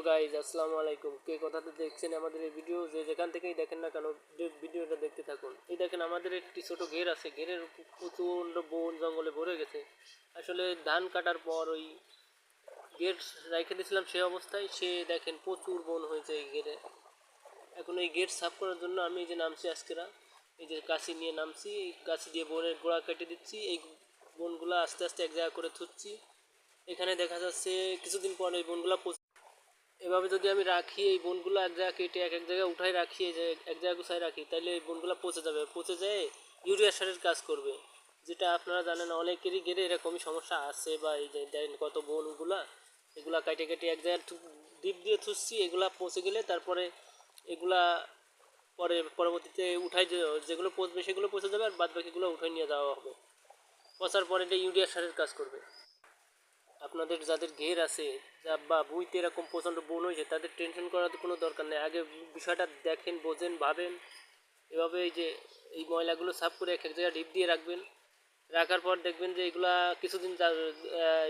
Hello guys, আসসালামু আলাইকুম। কে কথাতে দেখছেন আমাদের এই ভিডিও, যে যেখান থেকেই দেখেন না কেন ভিডিওটা দেখতে থাকুন। এই দেখেন, আমাদের একটি ছোট ঘের আছে, ঘেরের প্রচণ্ড বন জঙ্গলে ভরে গেছে। আসলে ধান কাটার পর ওই ঘের রেখে দিয়েছিলাম, সে অবস্থায় সে দেখেন প্রচুর বন হয়েছে এই ঘেরে। এখন এই গেট সাফ করার জন্য আমি এই যে নামছি আজকেরা, এই যে কাশি নিয়ে নামছি, এই কাশি দিয়ে বনের গোড়া কেটে দিচ্ছি, এই বনগুলো আস্তে আস্তে এক জায়গা করে থুচ্ছি। এখানে দেখা যাচ্ছে কিছুদিন পর এই বনগুলো এভাবে যদি আমি রাখি, এই বনগুলো এক জায়গা কেটে এক এক জায়গায় উঠাই রাখি, এই যে এক জায়গায় গুছাই রাখি, তাহলে এই বনগুলো পচে যাবে, পচে যায় ইউরিয়া সারের কাজ করবে। যেটা আপনারা জানেন, অনেকেরই গেলে এরকমই সমস্যা আছে। বা এই যে দেখেন কত বনগুলা, এগুলা কেটে কেটে এক জায়গায় ডিপ দিয়ে থুচ্ছি, এগুলা পচে গেলে তারপরে এগুলা পরবর্তীতে উঠাই, যেগুলো পচবে সেগুলো পচে যাবে, আর বাদ বাকিগুলো উঠাই নিয়ে যাওয়া হবে। পচার পরে এটা ইউরিয়া সারের কাজ করবে। আপনাদের যাদের ঘের আছে বা বুইতে এরকম প্রচণ্ড বন হয়েছে, তাদের টেনশন করার কোনো দরকার নেই। আগে বিষয়টা দেখেন, বোঝেন, ভাবেন। এভাবে এই যে এই ময়লাগুলো সাফ করে এক এক জায়গায় ডিপ দিয়ে রাখবেন। রাখার পর দেখবেন যে এগুলা কিছুদিন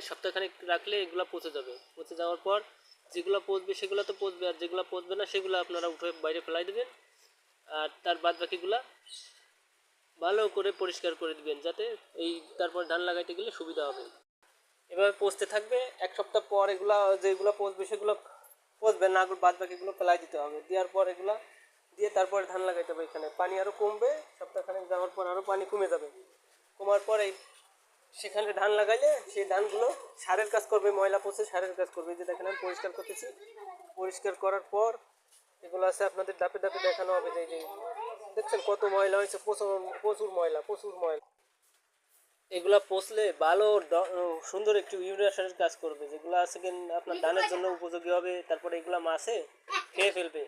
সপ্তাহখানেক রাখলে এগুলো পচে যাবে। পচে যাওয়ার পর যেগুলো পচবে সেগুলো তো পচবে, আর যেগুলো পচবে না সেগুলো আপনারা উঠে বাইরে ফেলাই দেবেন। আর তার বাদ বাকিগুলা ভালো করে পরিষ্কার করে দিবেন, যাতে এই তারপর ধান লাগাইতে গেলে সুবিধা হবে। এভাবে পচতে থাকবে। এক সপ্তাহ পর এগুলা যেগুলো পচবে সেগুলো পচবে না, বাদ বাকিগুলো ফেলাই দিতে হবে। দেওয়ার পর এগুলা দিয়ে তারপরে ধান লাগাইতে হবে। এখানে পানি আরও কমবে, সপ্তাহখানেক যাওয়ার পর আরও পানি কমে যাবে। কমার পরে সেখানে ধান লাগাইলে সেই ধানগুলো সারের কাজ করবে, ময়লা পচে সারের কাজ করবে। যে দেখেন আমি পরিষ্কার করতেছি, পরিষ্কার করার পর এগুলো আছে আপনাদের ধাপে ধাপে দেখানো হবে। যে দেখছেন কত ময়লা হয়েছে, প্রচুর প্রচুর ময়লা, প্রচুর ময়লা। এগুলা পচলে ভালো সুন্দর একটু ইউরিয়া সারের কাজ করবে, যেগুলো আছে আপনার ধানের জন্য উপযোগী হবে। তারপরে এগুলা মাছে খেয়ে ফেলবে,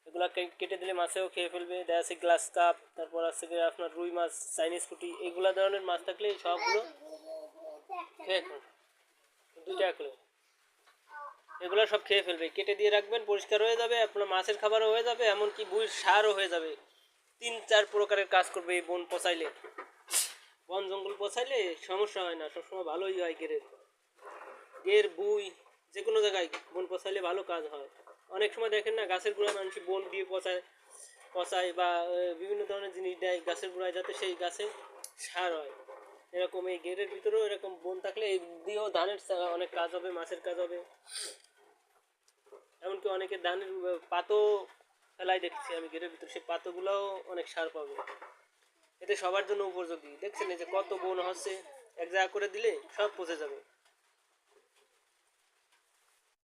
এগুলা কেটে দিলে মাছেও খেয়ে ফেলবে। দেখা যাচ্ছে গ্লাস কাপ, তারপর আছে আপনার রুই মাছ, চাইনিজ পুঁটি, এগুলা ধরনের মাছ থাকলে সবগুলো খেয়ে ফেলবে। 2 টাকা করে এগুলো সব খেয়ে ফেলবে। কেটে দিয়ে রাখবেন, পরিষ্কার হয়ে যাবে, আপনার মাছের খাবারও হয়ে যাবে, এমনকি বুড়ির সারও হয়ে যাবে। 3-4 প্রকারের কাজ করবে এই বন পচাইলে। বন জঙ্গল পচাইলে সমস্যা হয় না, সবসময় ভালোই হয়। গের বুই যে কোনো জায়গায় বন পচাইলে ভালো কাজ হয়। অনেক সময় দেখেন না, গাছের গোড়ায় মানুষ বন দিয়ে পচায় বা বিভিন্ন ধরনের জিনিস দেয় গাছের গোড়ায়, যাতে সেই গাছে সার হয়। এরকম এই গেরের ভিতরেও এরকম বন থাকলে এই দিয়েও ধানের অনেক কাজ হবে, মাছের কাজ হবে। এমনকি অনেকে ধানের পাতও ফেলাই দেখছি আমি গেরের ভিতরে, সেই পাতগুলোও অনেক সার পাবে। এতে সবার জন্য উপযোগী। দেখছেন এই যে কত বন হচ্ছে, এক জায়গা করে দিলে সব পচে যাবে।